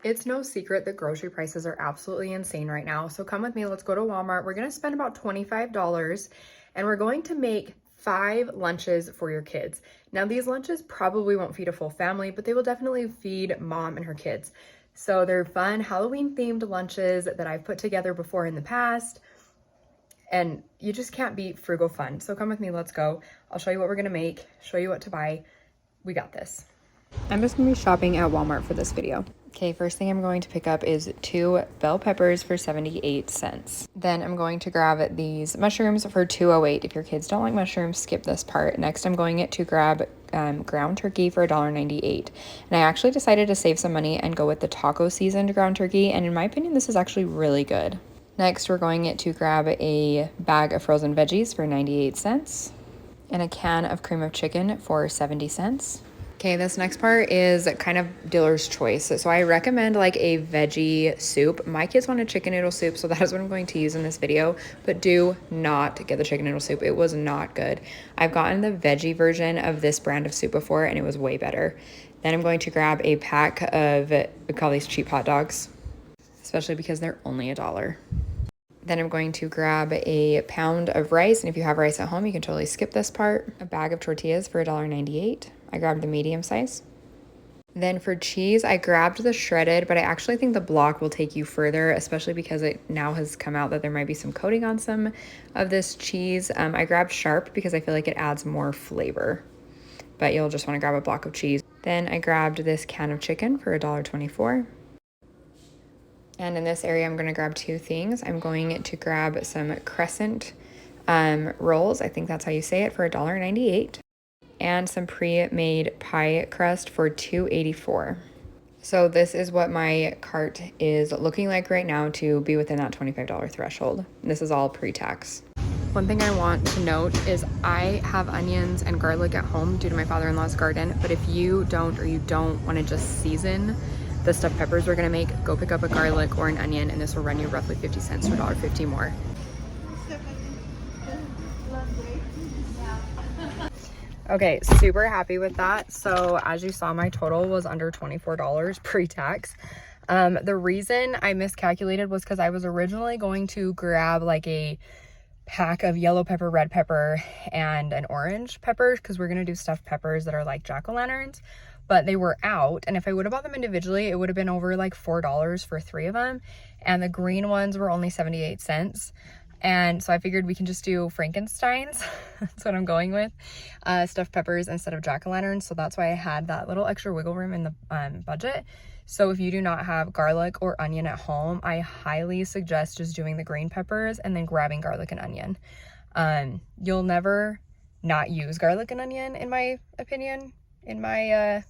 It's no secret that grocery prices are absolutely insane right now. So come with me, let's go to Walmart. We're gonna spend about $25 and we're going to make 5 lunches for your kids. Now these lunches probably won't feed a full family, but they will definitely feed mom and her kids. So they're fun Halloween themed lunches that I've put together before in the past. And you just can't beat frugal fun. So come with me, let's go. I'll show you what we're gonna make, show you what to buy. We got this. I'm just gonna be shopping at Walmart for this video. Okay, first thing I'm going to pick up is 2 bell peppers for 78 cents. Then I'm going to grab these mushrooms for $2.08. If your kids don't like mushrooms, skip this part. Next, I'm going to grab ground turkey for $1.98. And I actually decided to save some money and go with the taco seasoned ground turkey. And in my opinion, this is actually really good. Next, we're going to grab a bag of frozen veggies for 98 cents and a can of cream of chicken for 70 cents. Okay, this next part is kind of dealer's choice. So I recommend like a veggie soup. My kids want a chicken noodle soup, so that is what I'm going to use in this video, but do not get the chicken noodle soup. It was not good. I've gotten the veggie version of this brand of soup before and it was way better. Then I'm going to grab a pack of, we call these cheap hot dogs, especially because they're only $1. Then I'm going to grab a pound of rice, and if you have rice at home, you can totally skip this part. A bag of tortillas for $1.98. I grabbed the medium size. Then for cheese, I grabbed the shredded, but I actually think the block will take you further, especially because it now has come out that there might be some coating on some of this cheese. I grabbed sharp because I feel like it adds more flavor, but you'll just want to grab a block of cheese. Then I grabbed this can of chicken for $1.24. And in this area, I'm going to grab 2 things. I'm going to grab some Crescent rolls. I think that's how you say it, for $1.98. And some pre-made pie crust for $2.84. So this is what my cart is looking like right now to be within that $25 threshold. This is all pre-tax. One thing I want to note is I have onions and garlic at home due to my father-in-law's garden. But if you don't, or you don't want to just season the stuffed peppers we're gonna make, go pick up a garlic or an onion, and this will run you roughly 50 cents to $1.50 more. Okay, super happy with that. So as you saw, my total was under $24 pre-tax. The reason I miscalculated was because I was originally going to grab like a pack of yellow pepper, red pepper, and an orange pepper, because we're gonna do stuffed peppers that are like jack-o'-lanterns. But they were out, and if I would have bought them individually, it would have been over like $4 for 3 of them, and the green ones were only 78 cents. And so I figured we can just do Frankenstein's. That's what I'm going with, stuffed peppers instead of jack-o'-lanterns. So that's why I had that little extra wiggle room in the budget. So if you do not have garlic or onion at home, I highly suggest just doing the green peppers and then grabbing garlic and onion. You'll never not use garlic and onion, in my opinion. In my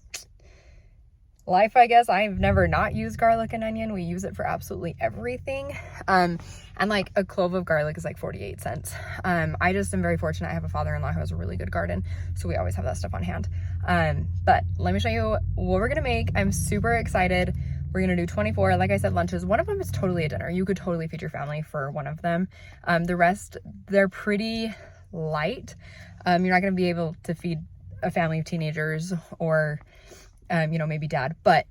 life, I guess, I've never not used garlic and onion. We use it for absolutely everything. And like a clove of garlic is like 48 cents. I just am very fortunate. I have a father-in-law who has a really good garden, so we always have that stuff on hand. But let me show you what we're gonna make. I'm super excited. We're gonna do 24, like I said, lunches. One of them is totally a dinner. You could totally feed your family for one of them. The rest, they're pretty light. You're not gonna be able to feed a family of teenagers or you know, maybe dad, but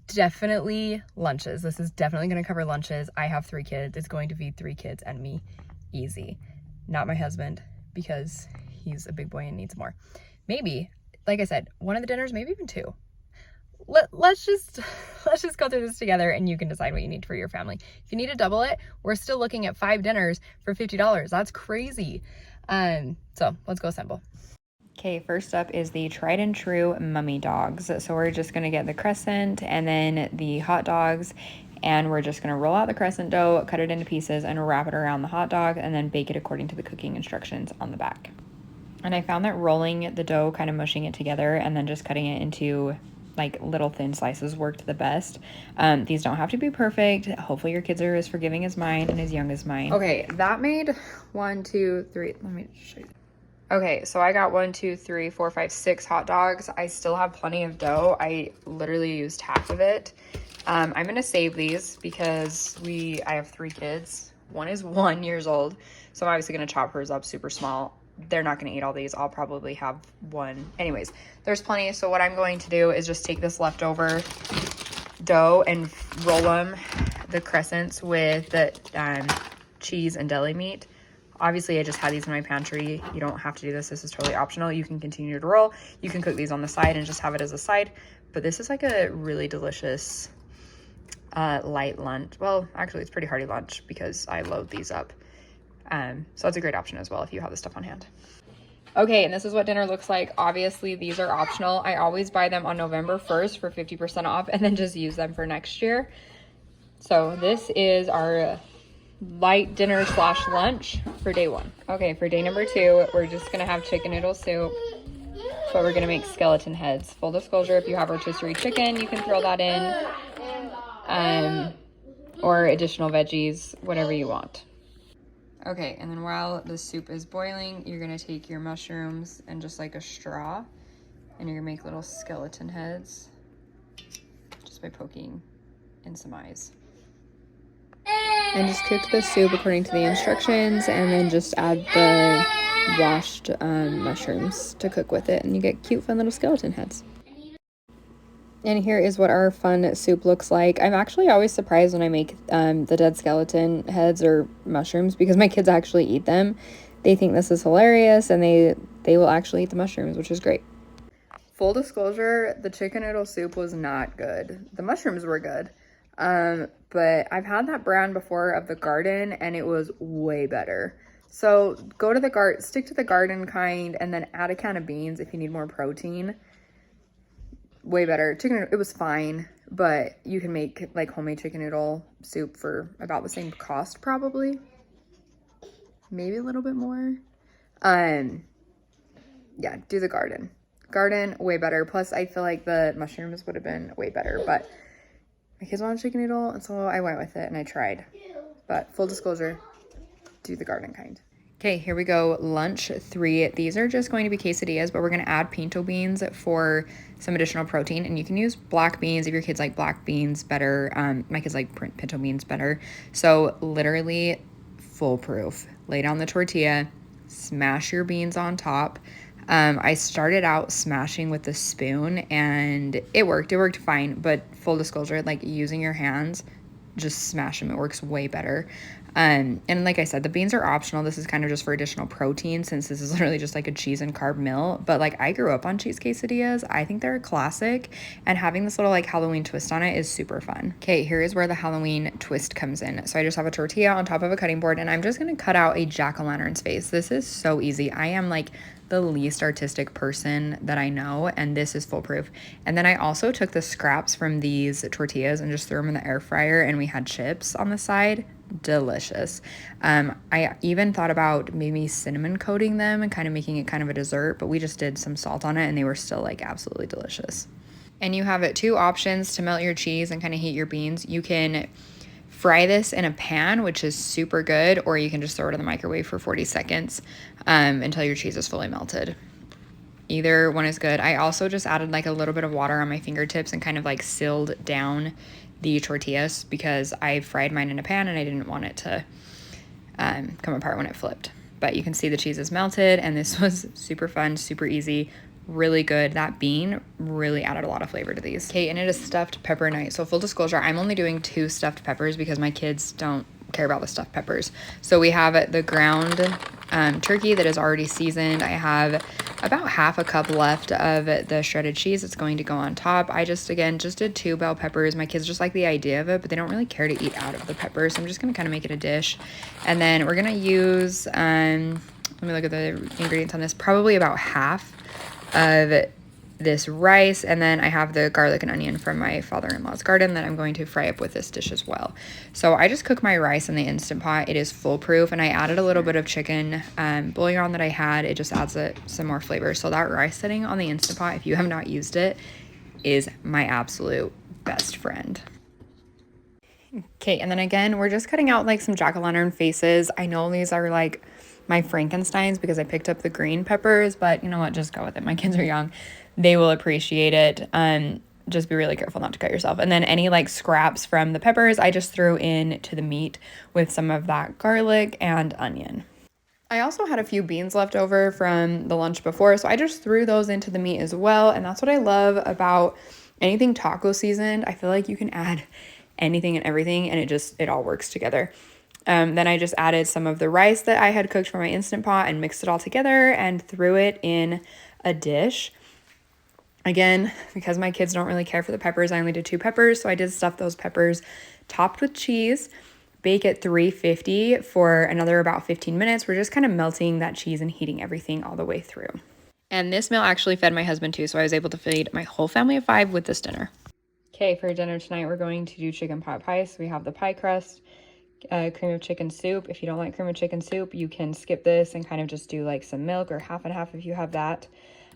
definitely lunches. This is definitely going to cover lunches. I have 3 kids. It's going to feed 3 kids and me easy. Not my husband, because he's a big boy and needs more. Maybe, like I said, one of the dinners, maybe even 2. Let's just go through this together, and you can decide what you need for your family. If you need to double it, we're still looking at 5 dinners for $50. That's crazy. So let's go assemble. Okay, first up is the tried and true mummy dogs. So we're just gonna get the Crescent and then the hot dogs, and we're just gonna roll out the Crescent dough, cut it into pieces, and wrap it around the hot dog, and then bake it according to the cooking instructions on the back. And I found that rolling the dough, kind of mushing it together, and then just cutting it into like little thin slices worked the best. These don't have to be perfect. Hopefully your kids are as forgiving as mine and as young as mine. Okay, that made 1, 2, 3. Let me show you. Okay, so I got 1, 2, 3, 4, 5, 6 hot dogs. I still have plenty of dough. I literally used half of it. I'm gonna save these because I have 3 kids. One is 1 years old, so I'm obviously gonna chop hers up super small. They're not gonna eat all these. I'll probably have 1. Anyways, there's plenty. So what I'm going to do is just take this leftover dough and roll them, the crescents, with the cheese and deli meat. Obviously, I just had these in my pantry. You don't have to do this. This is totally optional. You can continue to roll. You can cook these on the side and just have it as a side. But this is like a really delicious light lunch. Well, actually, it's pretty hearty lunch because I load these up. So it's a great option as well if you have this stuff on hand. Okay, and this is what dinner looks like. Obviously, these are optional. I always buy them on November 1st for 50% off and then just use them for next year. So this is our light dinner / lunch for day 1. Okay, for day number 2, we're just gonna have chicken noodle soup. So we're gonna make skeleton heads. Full disclosure, if you have rotisserie chicken, you can throw that in, or additional veggies, whatever you want. Okay, and then while the soup is boiling, you're gonna take your mushrooms and just like a straw, and you're gonna make little skeleton heads just by poking in some eyes. And just cook the soup according to the instructions, and then just add the washed mushrooms to cook with it, and you get cute, fun little skeleton heads. And here is what our fun soup looks like. I'm actually always surprised when I make the dead skeleton heads or mushrooms, because my kids actually eat them. They think this is hilarious, and they will actually eat the mushrooms, which is great. Full disclosure, the chicken noodle soup was not good. The mushrooms were good. But I've had that brand before of the Garden, and it was way better. So go to the stick to the Garden kind, and then add a can of beans if you need more protein. Way better. Chicken, it was fine, but you can make like homemade chicken noodle soup for about the same cost, probably. Maybe a little bit more. Yeah, do the Garden. Garden, way better. Plus, I feel like the mushrooms would have been way better, but my kids wanted chicken noodle, and so I went with it, and I tried. But full disclosure, do the Garden kind. Okay, here we go. Lunch 3. These are just going to be quesadillas, but we're going to add pinto beans for some additional protein. And you can use black beans if your kids like black beans better. My kids like pinto beans better. So literally foolproof. Lay down the tortilla, smash your beans on top. I started out smashing with the spoon, and it worked. It worked fine, but full disclosure, like using your hands, just smash them. It works way better. And like I said, the beans are optional. This is kind of just for additional protein, since this is literally just like a cheese and carb meal. But like, I grew up on cheese quesadillas. I think they're a classic, and having this little like Halloween twist on it is super fun. Okay, here is where the Halloween twist comes in. So I just have a tortilla on top of a cutting board, and I'm just going to cut out a jack-o'-lantern's face. This is so easy. I am like the least artistic person that I know, and this is foolproof. And then I also took the scraps from these tortillas and just threw them in the air fryer, and we had chips on the side. Delicious. I even thought about maybe cinnamon coating them and kind of making it kind of a dessert, but we just did some salt on it, and they were still like absolutely delicious. And you have 2 options to melt your cheese and kind of heat your beans. You can fry this in a pan, which is super good, or you can just throw it in the microwave for 40 seconds until your cheese is fully melted. Either one is good. I also just added like a little bit of water on my fingertips and kind of like sealed down the tortillas, because I fried mine in a pan and I didn't want it to come apart when it flipped. But you can see the cheese is melted, and this was super fun, super easy, really good. That bean really added a lot of flavor to these. Okay, and it is stuffed pepper night. So full disclosure, I'm only doing 2 stuffed peppers because my kids don't care about the stuffed peppers. So we have the ground turkey that is already seasoned. I have about half a cup left of the shredded cheese that's going to go on top. I just did 2 bell peppers. My kids just like the idea of it, but they don't really care to eat out of the peppers. So I'm just going to kind of make it a dish. And then we're going to use, let me look at the ingredients on this, probably about half of this rice, and then I have the garlic and onion from my father-in-law's garden that I'm going to fry up with this dish as well. So I just cook my rice in the Instant Pot. It is foolproof, and I added a little bit of chicken bouillon that I had. It just adds some more flavor. So that rice sitting on the Instant Pot, if you have not used it, is my absolute best friend. Okay, and then again, we're just cutting out like some jack-o'-lantern faces. I know these are like my Frankensteins because I picked up the green peppers, but you know what, just go with it. My kids are young. They will appreciate it. Just be really careful not to cut yourself. And then any like scraps from the peppers, I just threw in to the meat with some of that garlic and onion. I also had a few beans left over from the lunch before, so I just threw those into the meat as well. And that's what I love about anything taco seasoned. I feel like you can add anything and everything and it all works together. Then I just added some of the rice that I had cooked from my Instant Pot and mixed it all together and threw it in a dish. Again, because my kids don't really care for the peppers, I only did 2 peppers, so I did stuff those peppers topped with cheese, bake at 350 for another about 15 minutes. We're just kind of melting that cheese and heating everything all the way through. And this meal actually fed my husband too, so I was able to feed my whole family of 5 with this dinner. Okay, for dinner tonight, we're going to do chicken pot pie. So we have the pie crust, cream of chicken soup. If you don't like cream of chicken soup, you can skip this and kind of just do like some milk or half and half if you have that.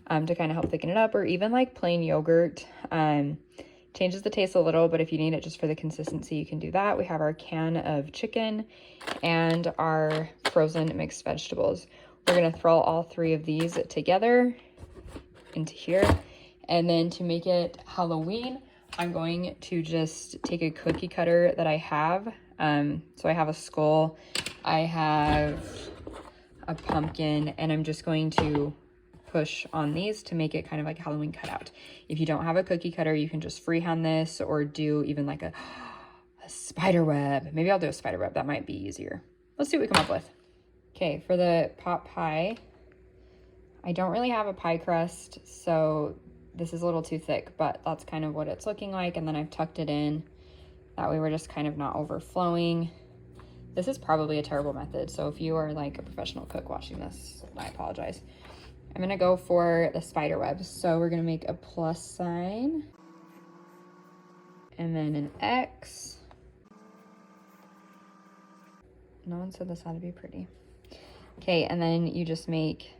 To kind of help thicken it up, or even like plain yogurt. Changes the taste a little, but if you need it just for the consistency, you can do that. We have our can of chicken and our frozen mixed vegetables. We're gonna throw all 3 of these together into here. And then to make it Halloween, I'm going to just take a cookie cutter that I have. So I have a skull, I have a pumpkin, and I'm just going to push on these to make it kind of like a Halloween cutout. If you don't have a cookie cutter, you can just freehand this or do even like a spider web. Maybe I'll do a spider web. That might be easier. Let's see what we come up with. Okay, for the pot pie, I don't really have a pie crust, so this is a little too thick, but that's kind of what it's looking like. And then I've tucked it in. That way we're just kind of not overflowing. This is probably a terrible method, so if you are like a professional cook watching this, I apologize. I'm gonna go for the spider web. So we're gonna make a plus sign and then an X. No one said this had to be pretty. Okay, and then you just make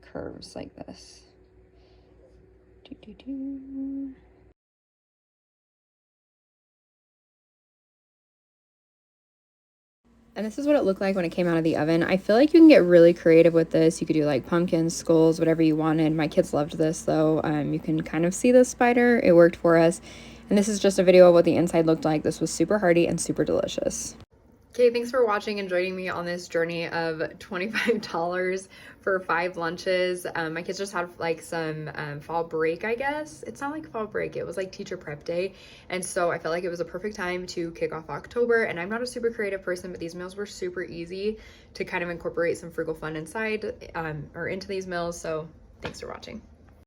curves like this. Doo, doo, doo. And this is what it looked like when it came out of the oven. I feel like you can get really creative with this. You could do like pumpkins, skulls, whatever you wanted. My kids loved this though. You can kind of see the spider. It worked for us. And this is just a video of what the inside looked like. This was super hearty and super delicious. Okay, thanks for watching and joining me on this journey of $25 for 5 lunches. My kids just had like some fall break, I guess. It's not like fall break, it was like teacher prep day. And so I felt like it was a perfect time to kick off October. And I'm not a super creative person, but these meals were super easy to kind of incorporate some frugal fun inside or into these meals. So thanks for watching.